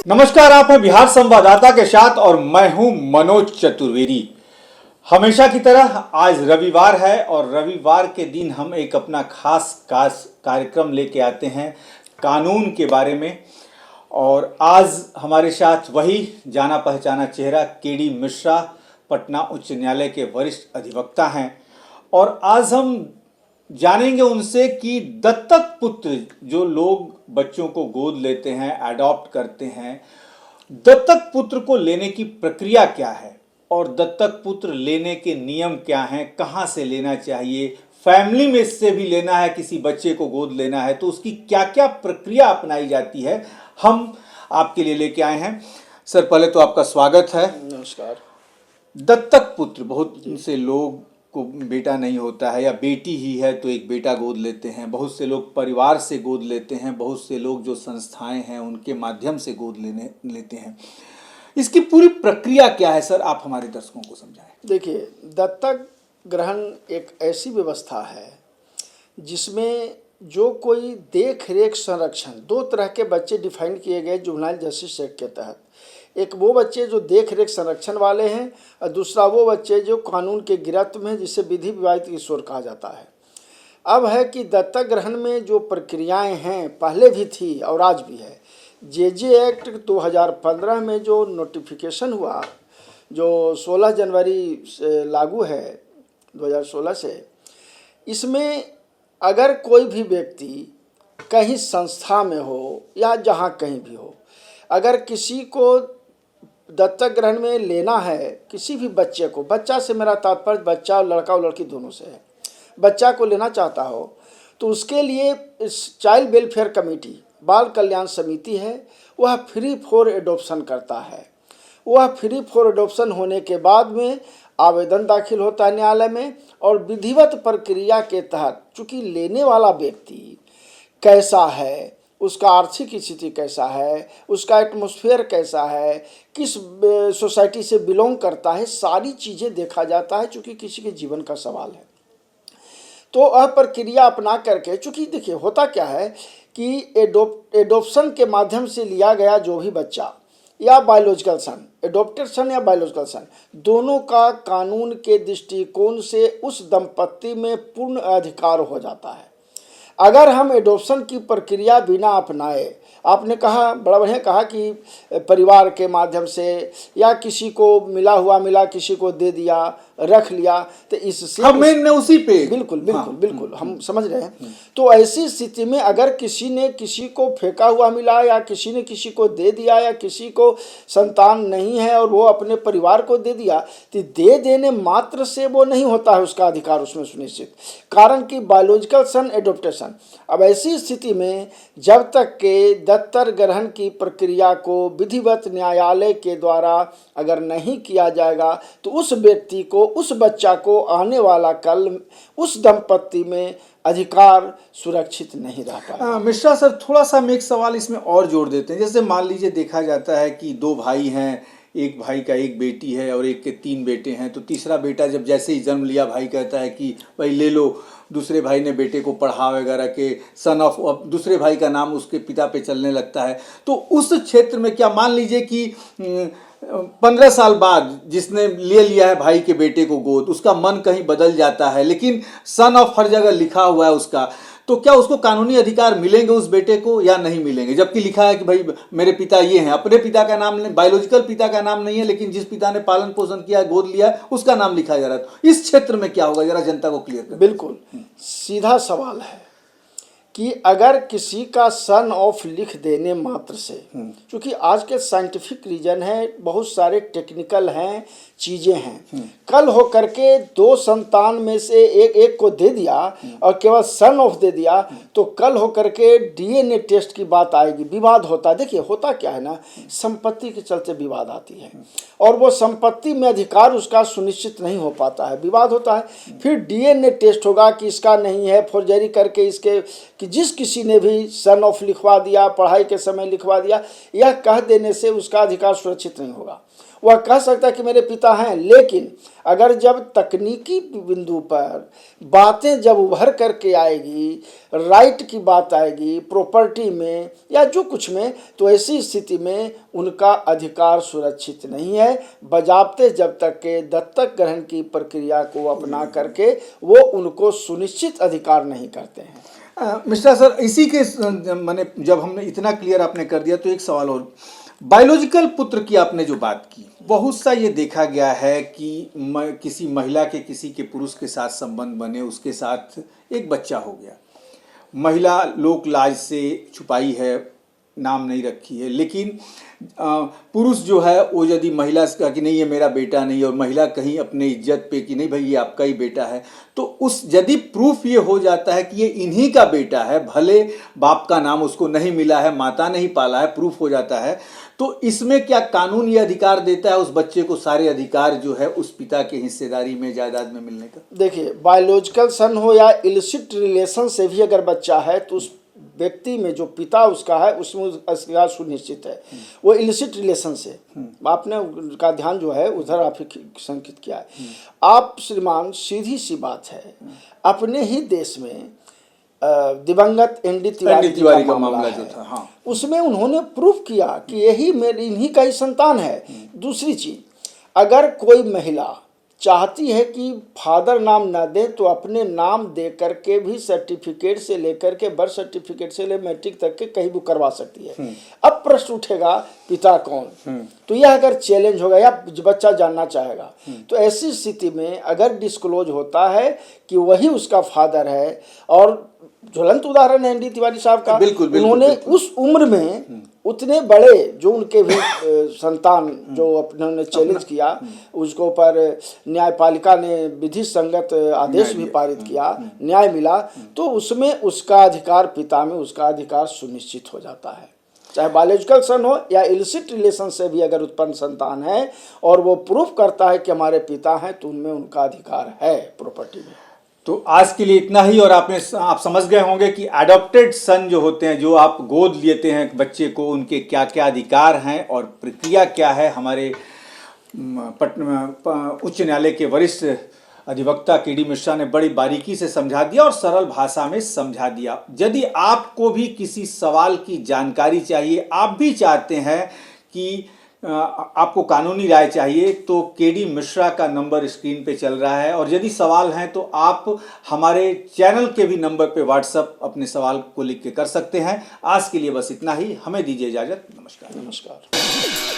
नमस्कार, आप हैं बिहार संवाददाता के साथ और मैं हूं मनोज चतुर्वेदी। हमेशा की तरह आज रविवार है और रविवार के दिन हम एक अपना खास कार्यक्रम लेके आते हैं कानून के बारे में। और आज हमारे साथ वही जाना पहचाना चेहरा केडी मिश्रा, पटना उच्च न्यायालय के वरिष्ठ अधिवक्ता हैं। और आज हम जानेंगे उनसे कि दत्तक पुत्र जो लोग बच्चों को गोद लेते हैं, अडॉप्ट करते हैं, दत्तक पुत्र को लेने की प्रक्रिया क्या है और दत्तक पुत्र लेने के नियम क्या हैं, कहां से लेना चाहिए, फैमिली में से भी लेना है, किसी बच्चे को गोद लेना है तो उसकी क्या क्या प्रक्रिया अपनाई जाती है, हम आपके लिए लेके आए हैं। सर, पहले तो आपका स्वागत है। नमस्कार। दत्तक पुत्र, बहुत से लोग को बेटा नहीं होता है या बेटी ही है तो एक बेटा गोद लेते हैं, बहुत से लोग परिवार से गोद लेते हैं, बहुत से लोग जो संस्थाएं हैं उनके माध्यम से गोद लेते हैं। इसकी पूरी प्रक्रिया क्या है सर, आप हमारे दर्शकों को समझाएं। देखिए, दत्तक ग्रहण एक ऐसी व्यवस्था है जिसमें जो कोई देख रेख संरक्षण, दो तरह के बच्चे डिफाइन किए गए जुवेनाइल जस्टिस एक्ट के तहत। एक वो बच्चे जो देख रेख संरक्षण वाले हैं और दूसरा वो बच्चे जो कानून के गिरफ्त में, जिसे विधि विवाहित किशोर कहा जाता है। अब है कि दत्तक ग्रहण में जो प्रक्रियाएं हैं, पहले भी थी और आज भी है। जे एक्ट 2015 में जो नोटिफिकेशन हुआ, जो 16 जनवरी से लागू है 2016 से, इसमें अगर कोई भी व्यक्ति कहीं संस्था में हो या जहाँ कहीं भी हो, अगर किसी को दत्तक ग्रहण में लेना है, किसी भी बच्चे को, बच्चा से मेरा तात्पर्य बच्चा और लड़का और लड़की दोनों से है, बच्चा को लेना चाहता हो तो उसके लिए इस चाइल्ड वेलफेयर कमेटी, बाल कल्याण समिति है, वह फ्री फॉर एडॉप्शन करता है। वह फ्री फॉर एडॉप्शन होने के बाद में आवेदन दाखिल होता है न्यायालय में और विधिवत प्रक्रिया के तहत, चूँकि लेने वाला व्यक्ति कैसा है, उसका आर्थिक स्थिति कैसा है, उसका एटमॉस्फेयर कैसा है, किस सोसाइटी से बिलोंग करता है, सारी चीज़ें देखा जाता है, चूँकि किसी के जीवन का सवाल है। तो वह प्रक्रिया अपना करके, चूँकि देखिए होता क्या है कि एडॉप्शन के माध्यम से लिया गया जो भी बच्चा या बायोलॉजिकल सन, एडॉप्टेड सन या बायोलॉजिकल सन, दोनों का कानून के दृष्टिकोण से उस दंपत्ति में पूर्ण अधिकार हो जाता है। अगर हम एडॉप्शन की प्रक्रिया बिना अपनाए, आपने कहा, बड़ा बढ़िया कहा कि परिवार के माध्यम से या किसी को मिला किसी को दे दिया, रख लिया, तो इससे हमने उसी पे बिल्कुल बिल्कुल हम समझ रहे हैं। तो ऐसी स्थिति में अगर किसी ने किसी को फेंका हुआ मिला या किसी ने किसी को दे दिया या किसी को संतान नहीं है और वो अपने परिवार को दे दिया, तो दे देने मात्र से वो नहीं होता है उसका अधिकार उसमें सुनिश्चित, कारण कि बायोलॉजिकल सन, एडॉप्टेशन। अब ऐसी स्थिति में जब तक के दत्तक ग्रहण की प्रक्रिया को विधिवत न्यायालय के द्वारा अगर नहीं किया जाएगा तो उस व्यक्ति को, उस बच्चा को आने वाला कल उस दंपत्ति में अधिकार सुरक्षित नहीं रह पाएगा। मिश्रा सर, थोड़ा सा हम एक सवाल इसमें और जोड़ देते हैं। जैसे मान लीजिए देखा जाता है कि दो भाई हैं, एक भाई का एक बेटी है और एक के 3 बेटे हैं, तो तीसरा बेटा जब जैसे ही जन्म लिया, भाई कहता है कि भाई ले लो। दूसरे भाई ने बेटे को पढ़ा वगैरह के सन ऑफ, अब दूसरे भाई का नाम उसके पिता पे चलने लगता है। तो उस क्षेत्र में क्या, मान लीजिए कि 15 साल बाद जिसने ले लिया है भाई के बेटे को गोद, उसका मन कहीं बदल जाता है, लेकिन सन ऑफ हर जगह लिखा हुआ है उसका, तो क्या उसको कानूनी अधिकार मिलेंगे उस बेटे को या नहीं मिलेंगे? जबकि लिखा है कि भाई मेरे पिता ये हैं, अपने पिता का नाम नहीं, बायोलॉजिकल पिता का नाम नहीं है, लेकिन जिस पिता ने पालन पोषण किया, गोद लिया, उसका नाम लिखा जा रहा है। इस क्षेत्र में क्या होगा, जरा जनता को क्लियर करें। बिल्कुल सीधा सवाल है कि अगर किसी का सन ऑफ लिख देने मात्र से, क्योंकि आज के साइंटिफिक रीजन है, बहुत सारे टेक्निकल हैं, चीज़ें हैं, कल हो करके 2 संतान में से एक को दे दिया और केवल सन ऑफ दे दिया तो कल हो करके डीएनए टेस्ट की बात आएगी, विवाद होता है। देखिए होता क्या है ना, संपत्ति के चलते विवाद आती है और वो संपत्ति में अधिकार उसका सुनिश्चित नहीं हो पाता है, विवाद होता है। फिर डीएनए टेस्ट होगा कि इसका नहीं है, फोर्जरी करके इसके कि जिस किसी ने भी सन ऑफ लिखवा दिया, पढ़ाई के समय लिखवा दिया, यह कह देने से उसका अधिकार सुरक्षित नहीं होगा। वह कह सकता है कि मेरे पिता हैं, लेकिन अगर जब तकनीकी बिंदु पर बातें जब उभर करके आएगी, राइट की बात आएगी प्रॉपर्टी में या जो कुछ में, तो ऐसी स्थिति में उनका अधिकार सुरक्षित नहीं है, बजाबते जब तक के दत्तक ग्रहण की प्रक्रिया को अपना करके वो उनको सुनिश्चित अधिकार नहीं करते हैं। मिस्टर सर, इसी के मैंने जब हमने इतना क्लियर आपने कर दिया तो एक सवाल और, बायोलॉजिकल पुत्र की आपने जो बात की, बहुत सा ये देखा गया है कि किसी महिला के किसी के पुरुष के साथ संबंध बने, उसके साथ एक बच्चा हो गया, महिला लोक लाज से छुपाई है, नाम नहीं रखी है, लेकिन पुरुष जो है वो यदि महिला से कहा कि नहीं ये मेरा बेटा नहीं, और महिला कहीं अपने इज्जत पे कि नहीं भाई ये आपका ही बेटा है, तो उस यदि प्रूफ ये हो जाता है कि ये इन्हीं का बेटा है, भले बाप का नाम उसको नहीं मिला है, माता नहीं पाला है, प्रूफ हो जाता है, तो इसमें क्या कानून ये अधिकार देता है उस बच्चे को सारे अधिकार जो है उस पिता के हिस्सेदारी में, जायदाद में मिलने का? देखिए, बायोलॉजिकल सन हो या इलिसिट रिलेशन से भी अगर बच्चा है तो उस व्यक्ति में जो पिता उसका है उसमें अधिकार सुनिश्चित है। वो इलिसिट रिलेशन से, आपने का ध्यान जो है उधर आप संकेत किया है। आप श्रीमान, सीधी सी बात है, अपने ही देश में दिवंगत एनडी तिवारी का मामला जो था, हाँ, उसमें उन्होंने प्रूफ किया कि यही मेरी इन्हीं का ही संतान है। दूसरी चीज, अगर कोई महिला चाहती है कि फादर नाम ना दे तो अपने नाम दे करके भी सर्टिफिकेट से लेकर के बर्थ सर्टिफिकेट से ले मैट्रिक तक के कहीं भी करवा सकती है। अब प्रश्न उठेगा पिता कौन, तो यह अगर चैलेंज होगा या बच्चा जानना चाहेगा, तो ऐसी स्थिति में अगर डिस्क्लोज होता है कि वही उसका फादर है, और ज्वलंत उदाहरण है एनडी तिवारी साहब का, उन्होंने उस उम्र में उतने बड़े जो उनके भी संतान जो उन्होंने चैलेंज किया, उसको पर न्यायपालिका ने विधि संगत आदेश भी पारित किया, न्याय मिला, तो उसमें उसका अधिकार, पिता में उसका अधिकार सुनिश्चित हो जाता है। चाहे बायोलॉजिकल सन हो या इलिसिट रिलेशन से भी अगर उत्पन्न संतान है और वो प्रूफ करता है कि हमारे पिता हैं, तो उनमें उनका अधिकार है प्रॉपर्टी में। तो आज के लिए इतना ही। और आप समझ गए होंगे कि अडॉप्टेड सन जो होते हैं, जो आप गोद लेते हैं बच्चे को, उनके क्या क्या अधिकार हैं और प्रक्रिया क्या है। हमारे उच्च न्यायालय के वरिष्ठ अधिवक्ता केडी मिश्रा ने बड़ी बारीकी से समझा दिया और सरल भाषा में समझा दिया। यदि आपको भी किसी सवाल की जानकारी चाहिए, आप भी चाहते हैं कि आपको कानूनी राय चाहिए, तो केडी मिश्रा का नंबर स्क्रीन पे चल रहा है, और यदि सवाल हैं तो आप हमारे चैनल के भी नंबर पे व्हाट्सएप अपने सवाल को लिख के कर सकते हैं। आज के लिए बस इतना ही, हमें दीजिए इजाज़त। नमस्कार।